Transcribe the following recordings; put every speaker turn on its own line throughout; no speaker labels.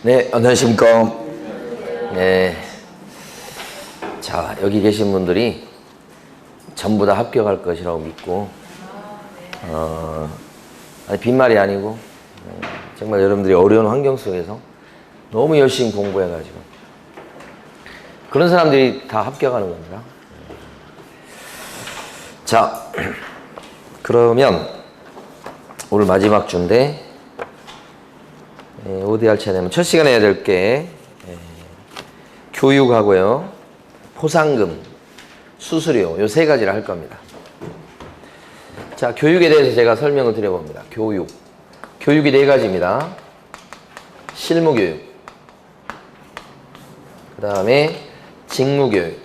네, 안녕하십니까. 네. 자, 여기 계신 분들이 전부 다 합격할 것이라고 믿고, 아니, 빈말이 아니고, 정말 여러분들이 어려운 환경 속에서 너무 열심히 공부해가지고, 그런 사람들이 다 합격하는 겁니다. 자, 그러면 오늘 마지막 주인데, ODR 차례면 첫 시간에 해야 될 게 교육하고요, 포상금, 수수료 요 세 가지를 할 겁니다. 자, 교육에 대해서 제가 설명을 드려봅니다. 교육이 네 가지입니다. 실무교육, 그 다음에 직무교육,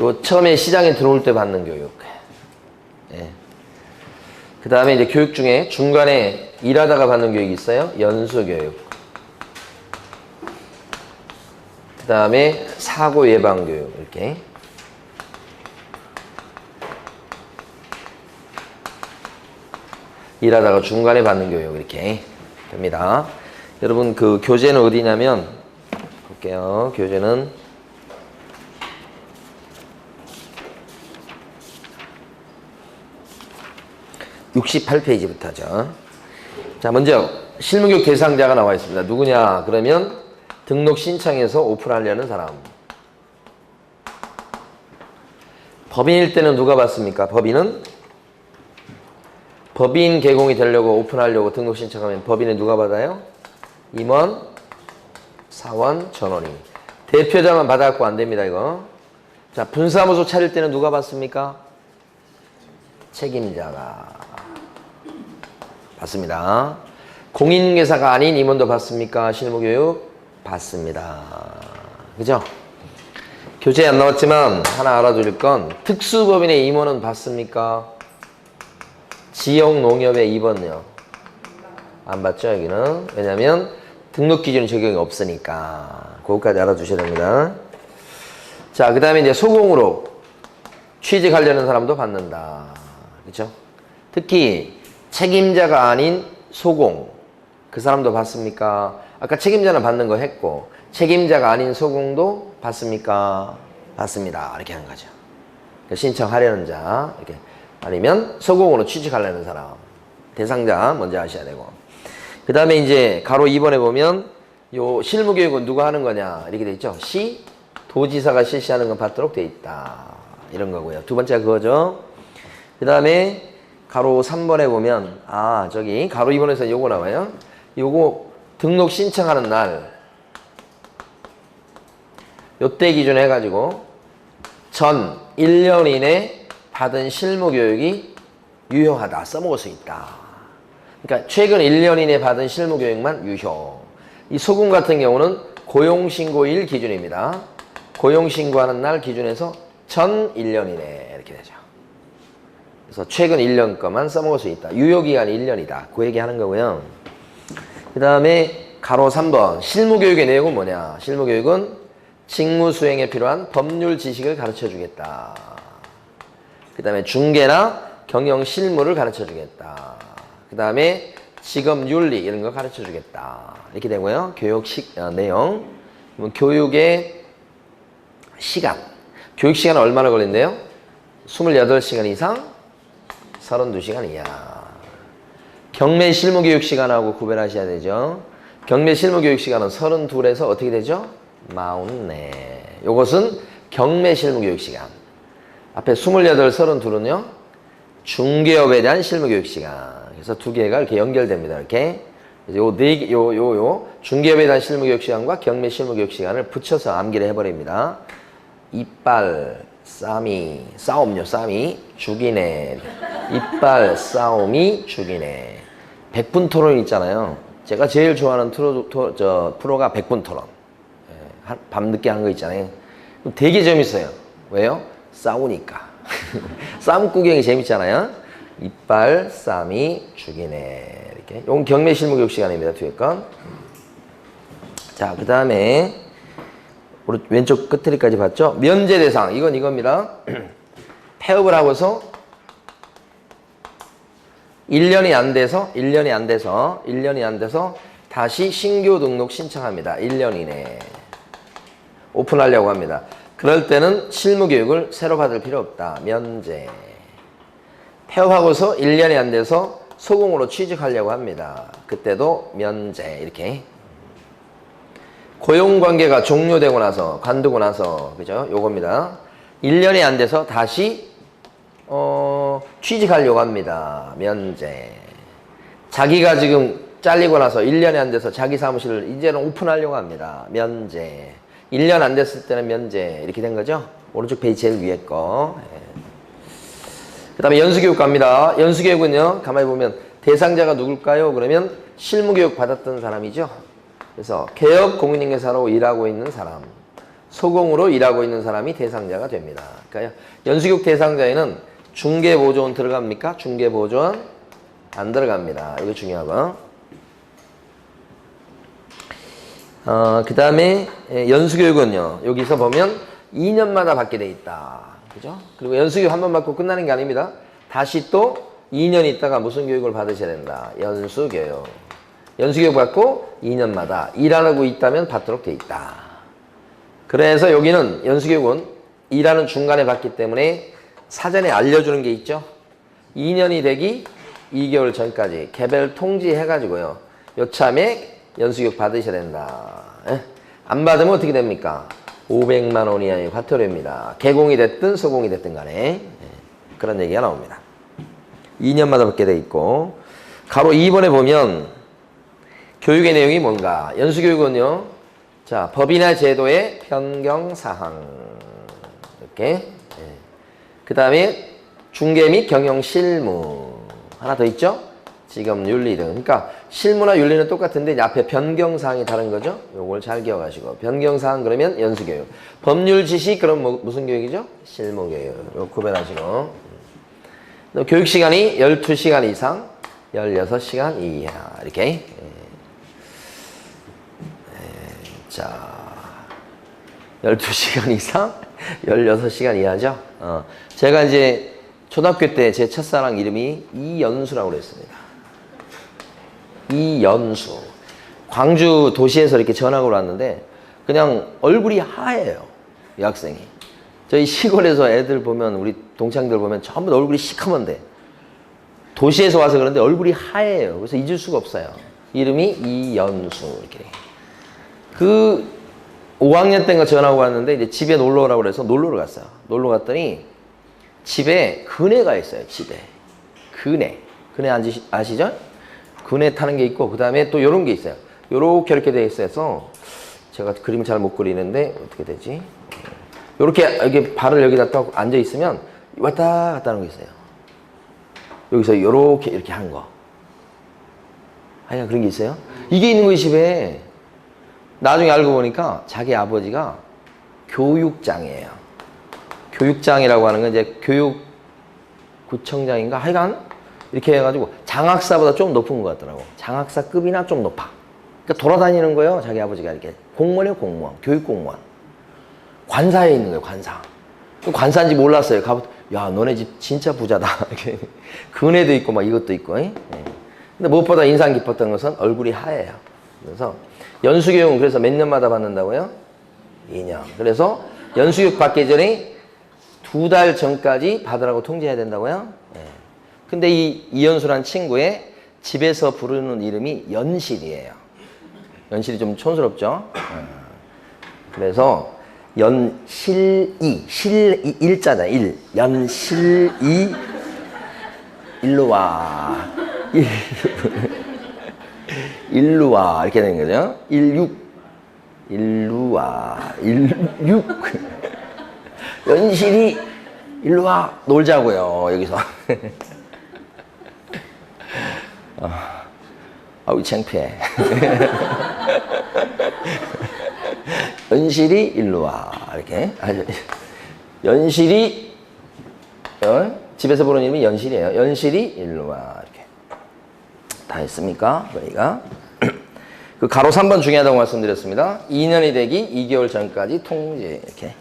요 처음에 시장에 들어올 때 받는 교육. 그 다음에 이제 교육 중에 중간에 일하다가 받는 교육이 있어요. 연수교육. 그 다음에 사고 예방 교육. 이렇게. 일하다가 중간에 받는 교육. 이렇게 됩니다. 여러분, 그 교재는 어디냐면, 볼게요. 교재는 68페이지부터죠. 자, 먼저 실무교육 대상자가 나와 있습니다. 누구냐? 그러면 등록 신청해서 오픈하려는 사람. 법인일 때는 누가 받습니까? 법인 개공이 되려고 오픈하려고 등록 신청하면 법인은 누가 받아요? 임원, 사원, 전원이. 대표자만 받아갖고 안 됩니다, 이거. 자, 분사무소 차릴 때는 누가 받습니까? 책임자가 받습니다. 공인중개사가 아닌 임원도 받습니까? 실무교육? 받습니다. 그죠? 교재에 안 나왔지만 하나 알아둘 건 특수법인의 임원은 받습니까? 지역농협의 임원요? 안 받죠, 여기는. 왜냐면 등록 기준 적용이 없으니까. 그것까지 알아두셔야 됩니다. 자, 그 다음에 이제 소공으로 취직하려는 사람도 받는다. 그죠? 특히 책임자가 아닌 소공, 그 사람도 받습니까? 아까 책임자는 받는 거 했고, 책임자가 아닌 소공도 받습니까? 받습니다. 이렇게 하는 거죠. 신청하려는 자, 이렇게. 아니면 소공으로 취직하려는 사람. 대상자 먼저 아셔야 되고. 그 다음에 이제 가로 2번에 보면, 요 실무교육은 누가 하는 거냐? 이렇게 돼 있죠. 시, 도지사가 실시하는 건 받도록 돼 있다. 이런 거고요. 두 번째가 그거죠. 그 다음에 가로 3번에 보면, 저기 가로 2번에서 요거 나와요. 요거 등록 신청하는 날 요때 기준 해가지고 전 1년 이내 받은 실무교육이 유효하다, 써먹을 수 있다. 그러니까 최근 1년 이내 받은 실무교육만 유효. 이 소금 같은 경우는 고용신고일 기준입니다. 고용신고하는 날 기준에서 전 1년 이내 이렇게 되죠. 그래서 최근 1년 거만 써먹을 수 있다. 유효기간이 1년이다. 그 얘기 하는 거고요. 그 다음에 가로 3번 실무교육의 내용은 뭐냐? 실무교육은 직무 수행에 필요한 법률 지식을 가르쳐 주겠다. 그 다음에 중개나 경영 실무를 가르쳐 주겠다. 그 다음에 직업 윤리 이런 거 가르쳐 주겠다. 이렇게 되고요. 교육 내용. 교육의 시간. 교육 시간은 얼마나 걸린대요? 28시간 이상 32시간 이하. 경매 실무교육 시간하고 구별하셔야 되죠. 경매 실무교육 시간은 32에서 어떻게 되죠? 44. 요것은 경매 실무교육 시간. 앞에 28, 32는요, 중개업에 대한 실무교육 시간. 그래서 두 개가 이렇게 연결됩니다. 이렇게. 중개업에 대한 실무교육 시간과 경매 실무교육 시간을 붙여서 암기를 해버립니다. 이빨, 싸움요, 싸움이 죽이네. 이빨 싸움이 죽이네. 100분 토론 있잖아요. 제가 제일 좋아하는 프로가 100분 토론. 밤늦게 하는 거 있잖아요. 되게 재밌어요. 왜요? 싸우니까. 싸움 구경이 재밌잖아요. 이빨 싸움이 죽이네. 이렇게. 이건 경매 실무교육 시간입니다. 뒤에 건. 자, 그 다음에 왼쪽 끝트리까지 봤죠? 면제 대상. 이건 이겁니다. 폐업을 하고서 1년이 안 돼서 다시 신규 등록 신청합니다. 1년 이내에. 오픈하려고 합니다. 그럴 때는 실무 교육을 새로 받을 필요 없다. 면제. 폐업하고서 1년이 안 돼서 소공으로 취직하려고 합니다. 그때도 면제. 이렇게. 고용관계가 종료되고 나서, 관두고 나서, 그죠? 요겁니다. 1년이 안 돼서 다시, 취직하려고 합니다. 면제. 자기가 지금 잘리고 나서 1년이 안 돼서 자기 사무실을 이제는 오픈하려고 합니다. 면제. 1년 안 됐을 때는 면제. 이렇게 된 거죠? 오른쪽 페이지 제일 위에 거. 그 다음에 연수교육 갑니다. 연수교육은요, 가만히 보면 대상자가 누굴까요? 그러면 실무교육 받았던 사람이죠. 그래서 개업 공인중개사로 일하고 있는 사람, 소공으로 일하고 있는 사람이 대상자가 됩니다. 그러니까 연수교육 대상자에는 중개보조원 들어갑니까? 중개보조원 안 들어갑니다. 이거 중요하고. 그 다음에 연수교육은요, 여기서 보면 2년마다 받게 돼 있다. 그죠? 그리고 연수교육 한 번 받고 끝나는 게 아닙니다. 다시 또 2년 있다가 무슨 교육을 받으셔야 된다. 연수교육. 연수교육 받고 2년마다 일하고 있다면 받도록 돼 있다. 그래서 여기는 연수교육은 일하는 중간에 받기 때문에 사전에 알려주는 게 있죠. 2년이 되기 2개월 전까지 개별 통지해가지고요. 요참에 연수교육 받으셔야 된다. 안 받으면 어떻게 됩니까? 500만 원 이하의 과태료입니다. 개공이 됐든 소공이 됐든 간에. 그런 얘기가 나옵니다. 2년마다 받게 돼 있고. 가로 2번에 보면 교육의 내용이 뭔가. 연수교육은요. 자, 법이나 제도의 변경사항. 이렇게. 그 다음에 중개 및 경영 실무. 하나 더 있죠? 지금 윤리 등. 그러니까 실무나 윤리는 똑같은데 이제 앞에 변경사항이 다른 거죠? 요걸 잘 기억하시고. 변경사항 그러면 연수교육. 법률 지시 그럼 무슨 교육이죠? 실무교육. 요 구별하시고. 교육시간이 12시간 이상, 16시간 이하. 이렇게. 자, 12시간 이상, 16시간 이하죠? 제가 이제 초등학교 때 제 첫사랑 이름이 이연수라고 그랬습니다. 이연수. 광주 도시에서 이렇게 전학을 왔는데 그냥 얼굴이 하얘요. 이 학생이. 저희 시골에서 애들 보면 우리 동창들 보면 전부 다 얼굴이 시커먼데 도시에서 와서 그런데 얼굴이 하얘요. 그래서 잊을 수가 없어요. 이름이 이연수. 이렇게. 그 5학년 때인가 전화가 왔는데 이제 집에 놀러 오라고 그래서 놀러를 갔어요. 놀러 갔더니 집에 그네가 있어요. 집에. 그네. 그네 아시죠? 그네 타는 게 있고 그 다음에 또 요런 게 있어요. 요렇게 이렇게 돼 있어서 제가 그림을 잘 못 그리는데 어떻게 되지? 요렇게 여기 발을 여기다 딱 앉아 있으면 왔다 갔다 하는 게 있어요. 여기서 요렇게 이렇게 하는 거. 하여간 그런 게 있어요. 이게 있는 거예요, 집에. 나중에 알고 보니까 자기 아버지가 교육장이에요. 교육장이라고 하는 건 이제 교육구청장인가? 하여간 이렇게 해가지고 장학사보다 좀 높은 것 같더라고. 장학사급이나 좀 높아. 그러니까 돌아다니는 거예요, 자기 아버지가 이렇게. 공무원이에요, 공무원. 교육공무원. 관사에 있는 거예요, 관사. 관사인지 몰랐어요. 가보고, 야, 너네 집 진짜 부자다. 이렇게. 그네도 있고, 막 이것도 있고. 근데 무엇보다 인상 깊었던 것은 얼굴이 하얘요. 그래서 연수교육은 그래서 몇 년마다 받는다고요? 2년. 그래서 연수교육 받기 전에 2달 전까지 받으라고 통지해야 된다고요? 근데 이 이연수란 친구의 집에서 부르는 이름이 연실이에요. 연실이 좀 촌스럽죠? 그래서 연실이, 일자다, 일. 연실이, 일로 와. 일로 와. 이렇게 되는 거죠. 16. 일로 와. 16. 연실이, 일로 와. 놀자고요, 여기서. 아우, 창피해. 연실이, 일로 와. 이렇게. 연실이, 집에서 부르는 이름이 연실이에요. 연실이, 일로 와. 이렇게. 다 했습니까? 저희가. 그 가로 3번 중요하다고 말씀드렸습니다. 2년이 되기 2개월 전까지 통지. 이렇게.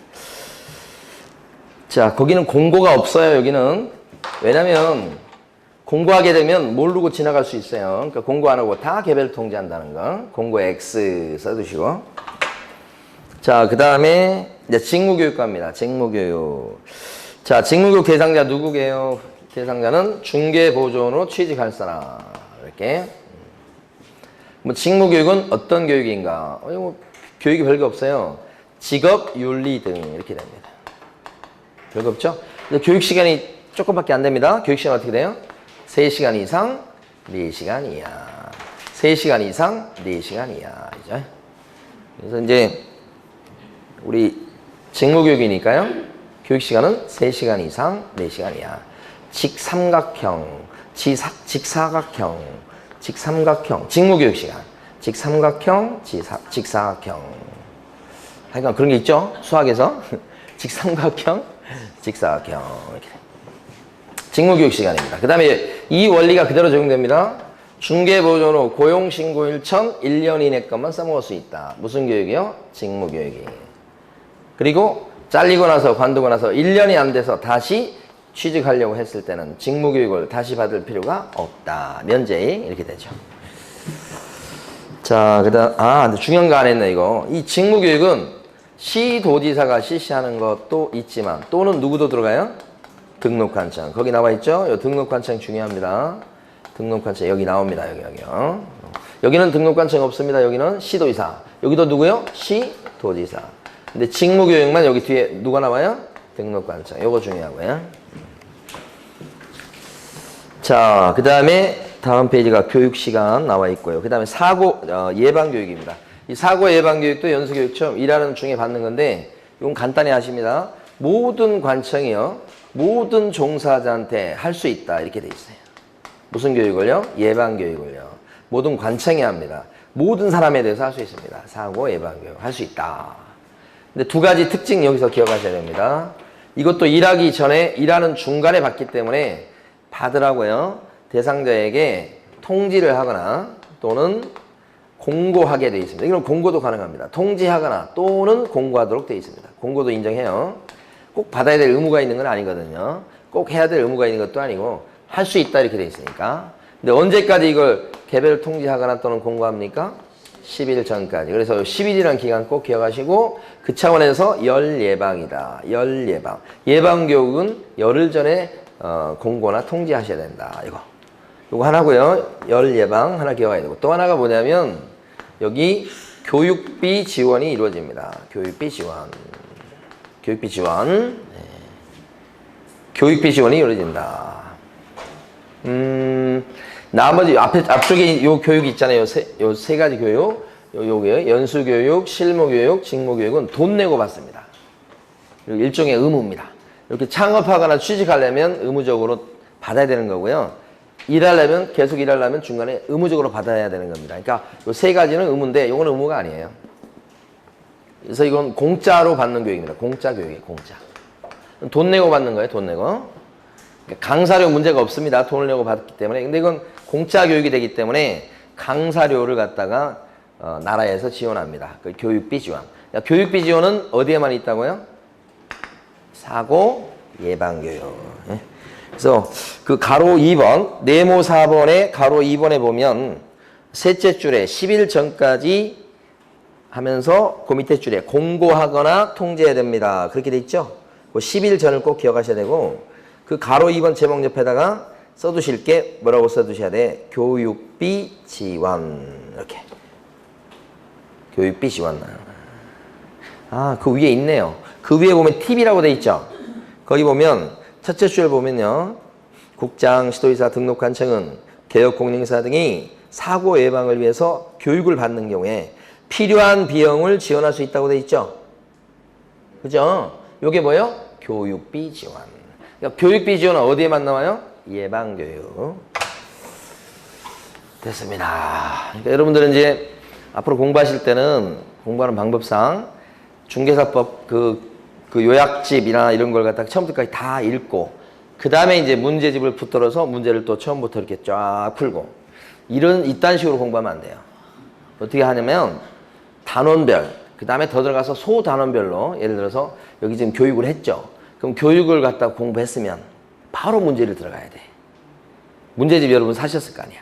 자, 거기는 공고가 없어요, 여기는. 왜냐면, 공고하게 되면 모르고 지나갈 수 있어요. 그러니까 공고 안 하고 다 개별 통지한다는 거. 공고 X 써두시고. 자, 그 다음에 이제 직무교육과입니다. 직무교육. 자, 직무교육 대상자 누구게요? 대상자는 중개보조원으로 취직할 사람. 이렇게. 뭐 직무교육은 어떤 교육인가? 뭐 교육이 별거 없어요. 직업, 윤리 등 이렇게 됩니다. 별거 없죠? 교육 시간이 조금밖에 안 됩니다. 교육 시간 어떻게 돼요? 3시간 이상, 4시간 이하. 3시간 이상, 4시간 이하. 이죠? 그래서 이제 우리 직무교육이니까요. 교육 시간은 3시간 이상, 4시간 이하. 직삼각형, 직사각형, 직삼각형, 직무교육 시간. 직삼각형, 직사각형. 하여간 그런 게 있죠? 수학에서. 직삼각형, 직사각형. 이렇게. 직무교육 시간입니다. 그 다음에 이 원리가 그대로 적용됩니다. 중개보조원으로 고용신고일 전 1년 이내 것만 써먹을 수 있다. 무슨 교육이요? 직무교육이. 그리고 잘리고 나서 관두고 나서 1년이 안 돼서 다시 취직하려고 했을 때는 직무교육을 다시 받을 필요가 없다. 면제이 이렇게 되죠. 자, 그 다음, 근데 중요한 거 안 했네, 이거. 이 직무교육은 시도지사가 실시하는 것도 있지만, 또는 누구도 들어가요? 등록관청. 거기 나와 있죠? 요 등록관청 중요합니다. 등록관청, 여기 나옵니다, 여기요. 여기는 등록관청 없습니다. 여기는 시도지사. 여기도 누구요? 시도지사. 근데 직무교육만 여기 뒤에 누가 나와요? 등록관청. 요거 중요하고요. 자, 그 다음에 다음 페이지가 교육시간 나와 있고요. 그 다음에 사고 예방교육입니다. 이 사고 예방교육도 연수교육처럼 일하는 중에 받는 건데 이건 간단히 하십니다. 모든 관청이요. 모든 종사자한테 할 수 있다. 이렇게 돼 있어요. 무슨 교육을요? 예방교육을요. 모든 관청이 합니다. 모든 사람에 대해서 할 수 있습니다. 사고 예방교육 할 수 있다. 근데 두 가지 특징 여기서 기억하셔야 됩니다. 이것도 일하기 전에 일하는 중간에 받기 때문에 받으라고요. 대상자에게 통지를 하거나 또는 공고하게 되어 있습니다. 이건 공고도 가능합니다. 통지하거나 또는 공고하도록 되어 있습니다. 공고도 인정해요. 꼭 받아야 될 의무가 있는 건 아니거든요. 꼭 해야 될 의무가 있는 것도 아니고 할 수 있다 이렇게 되어 있으니까. 근데 언제까지 이걸 개별 통지하거나 또는 공고합니까? 10일 전까지. 그래서 10일이라는 기간 꼭 기억하시고 그 차원에서 열 예방이다. 열 예방. 예방교육은 열흘 전에 공고나 통지하셔야 된다. 이거 하나고요. 열 예방 하나 기억해야 되고 또 하나가 뭐냐면 여기 교육비 지원이 이루어집니다. 교육비 지원. 교육비 지원. 네. 교육비 지원이 이루어진다. 나머지 앞쪽에 요 교육이 있잖아요. 요 세 가지 교육. 요게 연수교육, 실무교육, 직무교육은 돈 내고 받습니다. 일종의 의무입니다. 이렇게 창업하거나 취직하려면 의무적으로 받아야 되는 거고요. 일하려면 계속 일하려면 중간에 의무적으로 받아야 되는 겁니다. 그러니까 요 세 가지는 의무인데 요건 의무가 아니에요. 그래서 이건 공짜로 받는 교육입니다. 공짜 교육이에요. 공짜. 돈 내고 받는 거예요. 돈 내고. 그러니까 강사료 문제가 없습니다. 돈을 내고 받기 때문에. 근데 이건 공짜 교육이 되기 때문에 강사료를 갖다가 나라에서 지원합니다. 그 교육비 지원. 그러니까 교육비 지원은 어디에만 있다고요? 사고 예방교육. 그래서 그 가로 2번, 네모 4번에 가로 2번에 보면 셋째 줄에 10일 전까지 하면서 그 밑에 줄에 공고하거나 통지해야 됩니다. 그렇게 돼 있죠? 그 10일 전을 꼭 기억하셔야 되고 그 가로 2번 제목 옆에다가 써두실 게 뭐라고 써두셔야 돼? 교육비 지원. 이렇게. 교육비 지원. 그 위에 있네요. 그 위에 보면 팁이라고 돼 있죠? 거기 보면 첫째 줄 보면요. 국장, 시도지사, 등록관청은 개업공인사 등이 사고 예방을 위해서 교육을 받는 경우에 필요한 비용을 지원할 수 있다고 돼 있죠? 그죠? 요게 뭐예요? 교육비 지원. 그러니까 교육비 지원은 어디에만 나와요? 예방교육. 됐습니다. 그러니까 여러분들은 이제 앞으로 공부하실 때는 공부하는 방법상 중개사법 그 요약집이나 이런 걸 갖다가 처음부터까지 다 읽고 그 다음에 이제 문제집을 붙들어서 문제를 또 처음부터 이렇게 쫙 풀고 이딴 식으로 공부하면 안 돼요. 어떻게 하냐면 단원별 그 다음에 더 들어가서 소단원별로 예를 들어서 여기 지금 교육을 했죠. 그럼 교육을 갖다가 공부했으면 바로 문제를 들어가야 돼. 문제집 여러분 사셨을 거 아니야.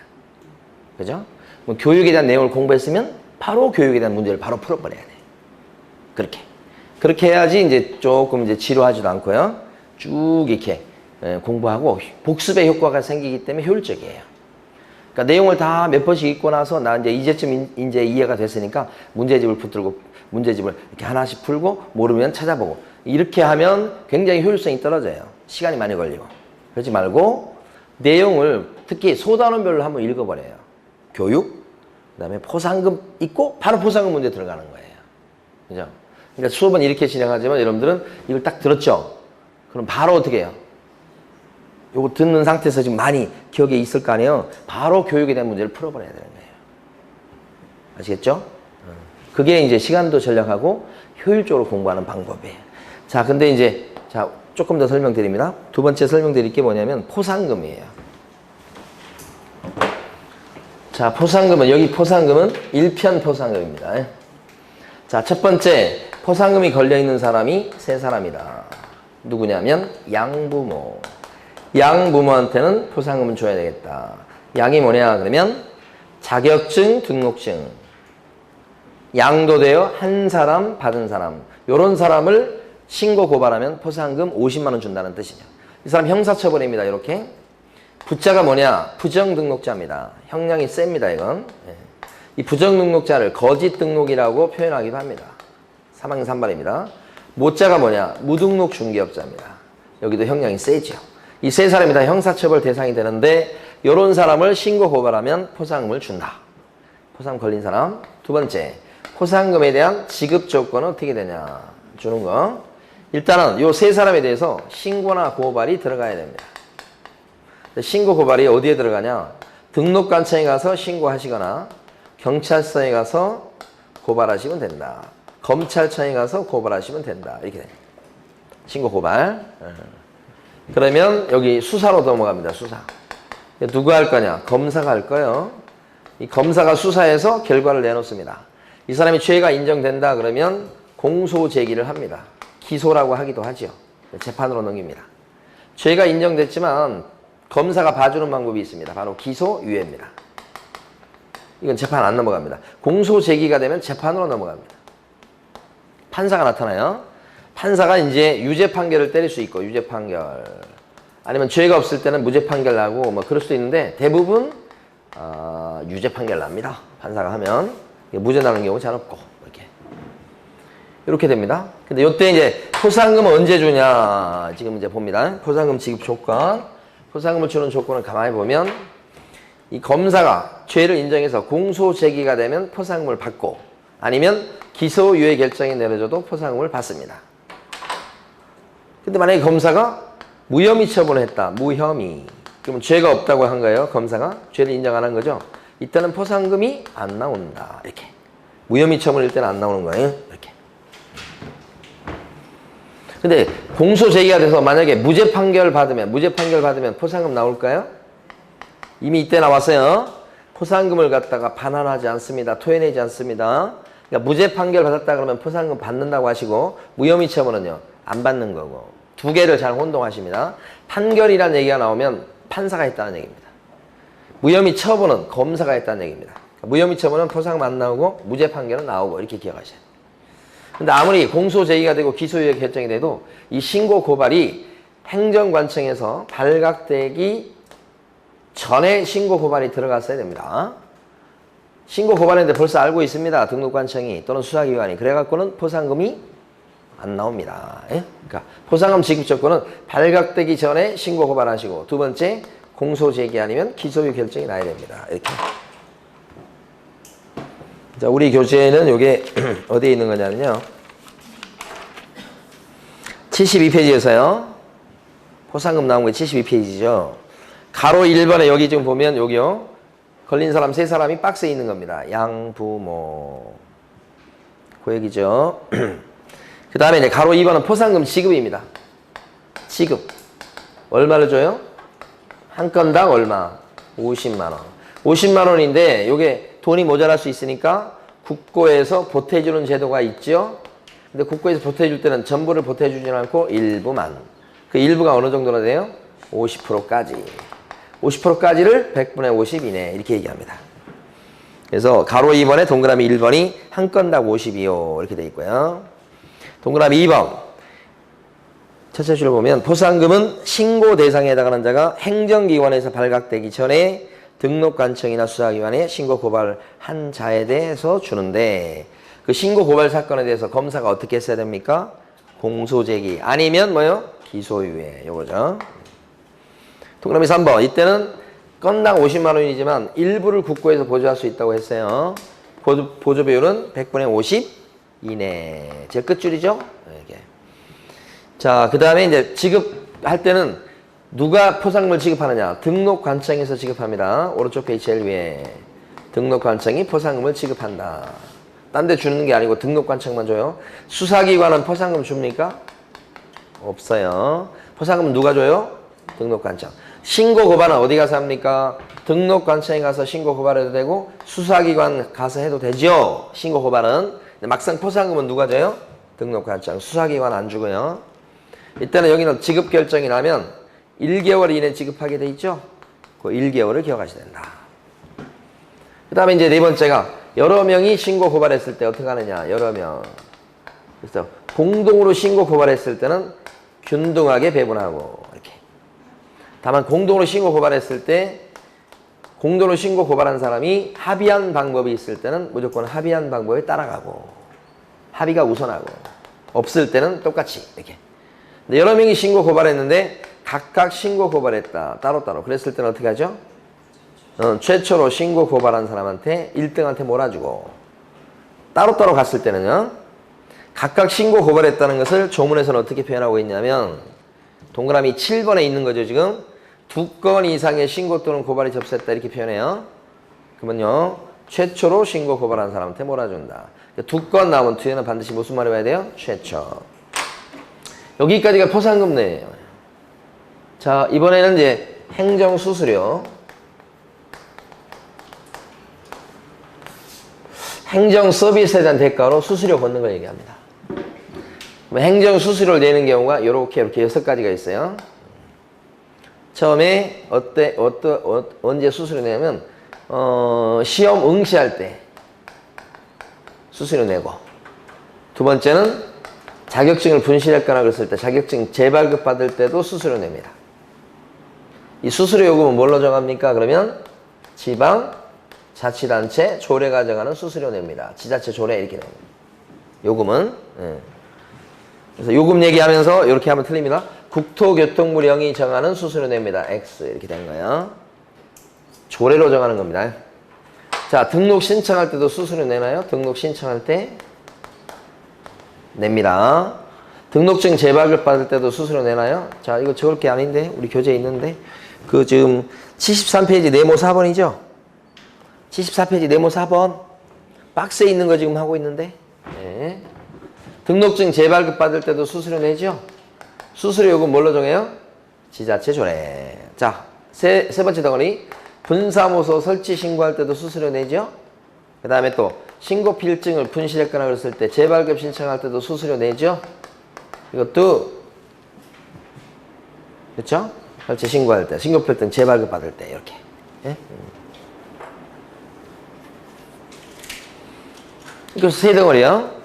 그죠? 뭐 교육에 대한 내용을 공부했으면 바로 교육에 대한 문제를 바로 풀어버려야 돼. 그렇게 해야지 이제 조금 이제 지루하지도 않고요. 쭉 이렇게 공부하고 복습의 효과가 생기기 때문에 효율적이에요. 그러니까 내용을 다 몇 번씩 읽고 나서 나 이제 이제쯤 이제 이해가 됐으니까 문제집을 붙들고 문제집을 이렇게 하나씩 풀고 모르면 찾아보고 이렇게 하면 굉장히 효율성이 떨어져요. 시간이 많이 걸리고. 그러지 말고 내용을 특히 소단원별로 한번 읽어버려요. 교육, 그다음에 포상금 있고 바로 포상금 문제 들어가는 거예요. 그죠? 그러니까 수업은 이렇게 진행하지만 여러분들은 이걸 딱 들었죠? 그럼 바로 어떻게 해요? 요거 듣는 상태에서 지금 많이 기억에 있을 거 아니에요? 바로 교육에 대한 문제를 풀어버려야 되는 거예요. 아시겠죠? 그게 이제 시간도 절약하고 효율적으로 공부하는 방법이에요. 자, 근데 이제, 자, 조금 더 설명드립니다. 두 번째 설명드릴 게 뭐냐면 포상금이에요. 자, 포상금은, 여기 포상금은 1편 포상금입니다. 자, 첫 번째, 포상금이 걸려있는 사람이 세 사람이다. 누구냐면 양부모. 양부모한테는 포상금을 줘야 되겠다. 양이 뭐냐 그러면 자격증, 등록증. 양도 되어 한 사람, 받은 사람. 요런 사람을 신고 고발하면 포상금 50만 원 준다는 뜻이죠. 이 사람 형사처벌입니다. 이렇게. 부자가 뭐냐? 부정등록자입니다. 형량이 셉니다. 이건. 이 부정등록자를 거짓 등록이라고 표현하기도 합니다. 3학년 3발입니다. 모자가 뭐냐? 무등록 중개업자입니다. 여기도 형량이 세죠. 이 세 사람이 다 형사처벌 대상이 되는데 이런 사람을 신고 고발하면 포상금을 준다. 포상금 걸린 사람. 두 번째, 포상금에 대한 지급 조건은 어떻게 되냐? 주는 거. 일단은 이 세 사람에 대해서 신고나 고발이 들어가야 됩니다. 신고 고발이 어디에 들어가냐? 등록관청에 가서 신고하시거나 경찰서에 가서 고발하시면 된다. 검찰청에 가서 고발하시면 된다. 이렇게 됩니다. 신고 고발. 그러면 여기 수사로 넘어갑니다. 수사. 누가 할 거냐? 검사가 할 거예요. 이 검사가 수사해서 결과를 내놓습니다. 이 사람이 죄가 인정된다 그러면 공소 제기를 합니다. 기소라고 하기도 하죠. 재판으로 넘깁니다. 죄가 인정됐지만 검사가 봐주는 방법이 있습니다. 바로 기소유예입니다. 이건 재판 안 넘어갑니다. 공소 제기가 되면 재판으로 넘어갑니다. 판사가 나타나요. 판사가 이제 유죄 판결을 때릴 수 있고 유죄 판결 아니면 죄가 없을 때는 무죄 판결 나고 뭐 그럴 수도 있는데 대부분 유죄 판결 납니다. 판사가 하면 무죄 나는 경우 잘 없고 이렇게 됩니다. 근데 이때 이제 포상금은 언제 주냐 지금 이제 봅니다. 포상금 지급 조건, 포상금을 주는 조건을 가만히 보면 이 검사가 죄를 인정해서 공소 제기가 되면 포상금을 받고 아니면 기소유예 결정이 내려져도 포상금을 받습니다. 근데 만약에 검사가 무혐의 처분을 했다. 무혐의. 그러면 죄가 없다고 한 거예요. 검사가 죄를 인정 안 한 거죠. 이때는 포상금이 안 나온다. 이렇게. 무혐의 처분일 때는 안 나오는 거예요. 이렇게. 근데 공소 제기가 돼서 만약에 무죄 판결 받으면 포상금 나올까요? 이미 이때 나왔어요. 포상금을 갖다가 반환하지 않습니다. 토해내지 않습니다. 그러니까 무죄 판결 받았다 그러면 포상금 받는다고 하시고 무혐의 처분은요. 안 받는 거고. 두 개를 잘 혼동하십니다. 판결이라는 얘기가 나오면 판사가 했다는 얘기입니다. 무혐의 처분은 검사가 했다는 얘기입니다. 무혐의 처분은 포상금 안 나오고 무죄 판결은 나오고 이렇게 기억하셔야 돼요. 근데 아무리 공소 제기가 되고 기소유예 결정이 돼도 이 신고 고발이 행정관청에서 발각되기 전에 신고 고발이 들어갔어야 됩니다. 신고 고발했는데 벌써 알고 있습니다. 등록관청이 또는 수사기관이. 그래갖고는 포상금이 안 나옵니다. 예? 그러니까 포상금 지급 조건은 발각되기 전에 신고 고발하시고 두 번째 공소 제기 아니면 기소유예 결정이 나야 됩니다. 이렇게. 자, 우리 교재는 이게 어디에 있는 거냐면요. 72페이지에서요. 포상금 나온 게 72페이지죠. 가로 1번에 여기 지금 보면 여기요. 걸린 사람 세 사람이 박스에 있는 겁니다. 양부모. 그 얘기죠. 그 다음에 이제 가로 2번은 포상금 지급입니다. 지급. 얼마를 줘요? 한 건당 얼마? 50만원. 50만원인데 요게 돈이 모자랄 수 있으니까 국고에서 보태주는 제도가 있죠. 근데 국고에서 보태줄 때는 전부를 보태주지 않고 일부만. 그 일부가 어느 정도나 돼요? 50%까지. 50%까지를 100분의 50 이내 이렇게 얘기합니다. 그래서 가로 2번에 동그라미 1번이 한 건당 50이요 이렇게 돼 있고요. 동그라미 2번 첫째 줄을 보면 포상금은 신고 대상에 해당하는 자가 행정기관에서 발각되기 전에 등록관청이나 수사기관에 신고 고발한 자에 대해서 주는데 그 신고 고발 사건에 대해서 검사가 어떻게 했어야 됩니까? 공소제기 아니면 뭐요? 기소유예 요거죠. 동그라미 3번 이때는 건당 50만 원이지만 일부를 국고에서 보조할 수 있다고 했어요. 보조 비율은 100분의 50 이내. 제 끝줄이죠? 이렇게. 자, 그 다음에 이제 지급할 때는 누가 포상금을 지급하느냐? 등록관청에서 지급합니다. 오른쪽 페이지 제일 위에. 등록관청이 포상금을 지급한다. 딴 데 주는 게 아니고 등록관청만 줘요. 수사기관은 포상금 줍니까? 없어요. 포상금은 누가 줘요? 등록관청. 신고 고발은 어디 가서 합니까? 등록관청에 가서 신고 고발해도 되고 수사기관 가서 해도 되죠. 신고 고발은. 막상 포상금은 누가 줘요? 등록관청. 수사기관 안 주고요. 이때는 여기는 지급 결정이 나면 1개월 이내 지급하게 돼 있죠. 그 1개월을 기억하셔야 된다. 그 다음에 이제 네 번째가 여러 명이 신고 고발했을 때 어떻게 하느냐. 여러 명. 그래서 공동으로 신고 고발했을 때는 균등하게 배분하고 이렇게. 다만 공동으로 신고 고발했을 때 공동으로 신고 고발한 사람이 합의한 방법이 있을 때는 무조건 합의한 방법에 따라가고 합의가 우선하고 없을 때는 똑같이 이렇게. 근데 여러 명이 신고 고발했는데 각각 신고 고발했다. 따로따로. 그랬을 때는 어떻게 하죠? 최초로 신고 고발한 사람한테 1등한테 몰아주고 따로따로 갔을 때는요. 각각 신고 고발했다는 것을 조문에서는 어떻게 표현하고 있냐면 동그라미 7번에 있는 거죠. 지금 2건 이상의 신고 또는 고발이 접수했다 이렇게 표현해요. 그러면요. 최초로 신고 고발한 사람한테 몰아준다. 2건 나오면 뒤에는 반드시 무슨 말이 와야 돼요? 최초. 여기까지가 포상금 내예요. 자, 이번에는 이제 행정수수료. 행정서비스에 대한 대가로 수수료 걷는 걸 얘기합니다. 행정수수료를 내는 경우가 이렇게 6가지가 있어요. 처음에 언제 수수료 내냐면 시험 응시할 때 수수료 내고 두 번째는 자격증을 분실했거나 그랬을 때 자격증 재발급 받을 때도 수수료 냅니다. 이 수수료 요금은 뭘로 정합니까? 그러면 지방 자치단체 조례가 정하는 수수료 냅니다. 지자체 조례 이렇게 냅니다. 요금은 그래서 요금 얘기하면서 이렇게 하면 틀립니다. 국토교통부령이 정하는 수수료 냅니다. X 이렇게 된 거예요. 조례로 정하는 겁니다. 자, 등록 신청할 때도 수수료 내나요? 등록 신청할 때 냅니다. 등록증 재발급 받을 때도 수수료 내나요? 자, 이거 적을 게 아닌데 우리 교재에 있는데 그 지금 73페이지 네모 4번이죠? 74페이지 네모 4번 박스에 있는 거 지금 하고 있는데 네. 등록증 재발급 받을 때도 수수료 내죠? 수수료 요금 뭘로 정해요? 지자체 조례. 자, 세 번째 덩어리. 분사무소 설치 신고할 때도 수수료 내죠? 그 다음에 또 신고 필증을 분실했거나 그랬을 때 재발급 신청할 때도 수수료 내죠? 이것도 그렇죠? 설치 신고할 때, 신고 필증 재발급 받을 때 이렇게. 예? 이거 세 덩어리요.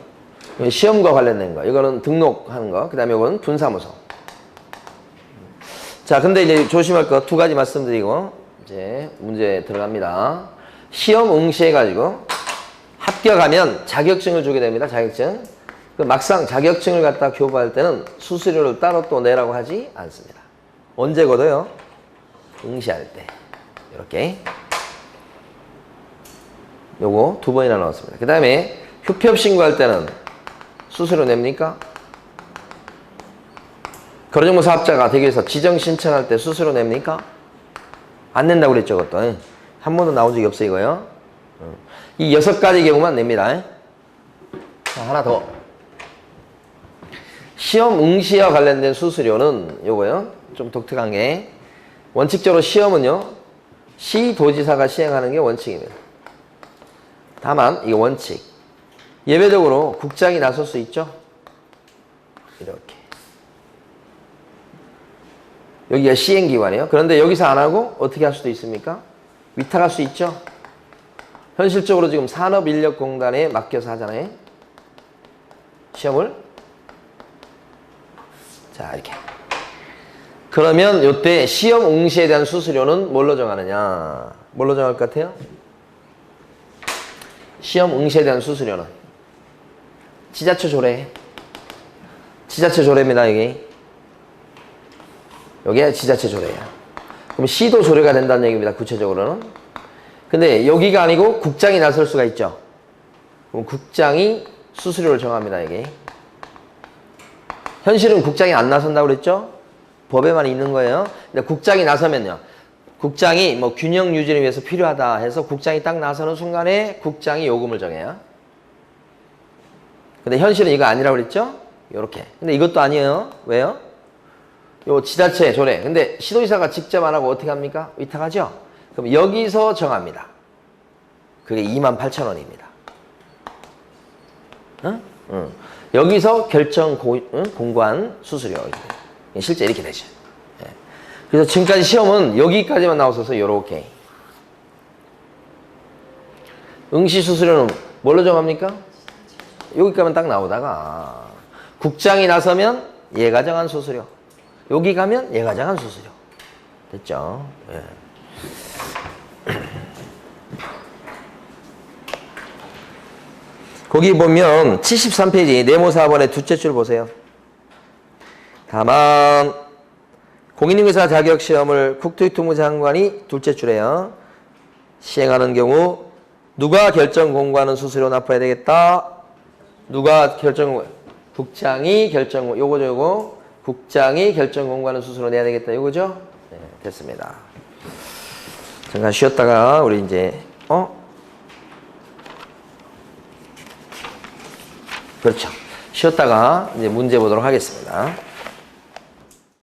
시험과 관련된 거. 이거는 등록하는 거. 그 다음에 이거는 분사무소. 자, 근데 이제 조심할 거 2가지 말씀드리고, 이제 문제 들어갑니다. 시험 응시해가지고 합격하면 자격증을 주게 됩니다. 자격증. 막상 자격증을 갖다 교부할 때는 수수료를 따로 또 내라고 하지 않습니다. 언제 걷어요? 응시할 때. 이렇게. 요거 2번이나 나왔습니다. 그 다음에 휴폐업 신고할 때는 수수료 냅니까? 거래정보 사업자가 되기 위해서 지정 신청할 때 수수료 냅니까? 안 낸다고 그랬죠, 그것도. 한 번도 나온 적이 없어, 이거요. 이 6가지 경우만 냅니다. 자, 하나 더. 시험 응시와 관련된 수수료는 요거요. 좀 독특한 게. 원칙적으로 시험은요, 시도지사가 시행하는 게 원칙입니다. 다만, 이게 원칙. 예외적으로 국장이 나설 수 있죠? 이렇게. 여기가 시행기관이에요. 그런데 여기서 안 하고 어떻게 할 수도 있습니까? 위탁할 수 있죠. 현실적으로 지금 산업인력공단에 맡겨서 하잖아요. 시험을. 자, 이렇게. 그러면 이때 시험 응시에 대한 수수료는 뭘로 정하느냐? 뭘로 정할 것 같아요? 시험 응시에 대한 수수료는 지자체 조례. 지자체 조례입니다, 여기. 여기가 지자체 조례예요. 그럼 시도 조례가 된다는 얘기입니다, 구체적으로는. 근데 여기가 아니고 국장이 나설 수가 있죠. 그럼 국장이 수수료를 정합니다, 여기. 현실은 국장이 안 나선다고 그랬죠? 법에만 있는 거예요. 근데 국장이 나서면요. 국장이 뭐 균형 유지를 위해서 필요하다 해서 국장이 딱 나서는 순간에 국장이 요금을 정해요. 근데 현실은 이거 아니라고 그랬죠? 요렇게. 근데 이것도 아니에요. 왜요? 요 지자체 조례. 근데 시도지사가 직접 안 하고 어떻게 합니까? 위탁하죠? 그럼 여기서 정합니다. 그게 28,000원입니다. 응? 응. 여기서 결정 공관 수수료. 실제 이렇게 되죠. 예. 그래서 지금까지 시험은 여기까지만 나왔어서 요렇게. 응시 수수료는 뭘로 정합니까? 여기까지만 딱 나오다가 국장이 나서면 얘가 정한 수수료. 여기 가면 얘가 정한 수수료. 됐죠? 예. 거기 보면 73페이지 네모 4번의 둘째 줄 보세요. 다만 공인중개사 자격시험을 국토교통부 장관이 둘째 줄에요. 시행하는 경우 누가 결정 공고하는 수수료 납부해야 되겠다. 누가 결정 국장이 결정 요거죠, 요거. 국장이 결정 공고하는 수수료 내야 되겠다. 요거죠? 네, 됐습니다. 잠깐 쉬었다가 우리 이제 그렇죠. 쉬었다가 이제 문제 보도록 하겠습니다.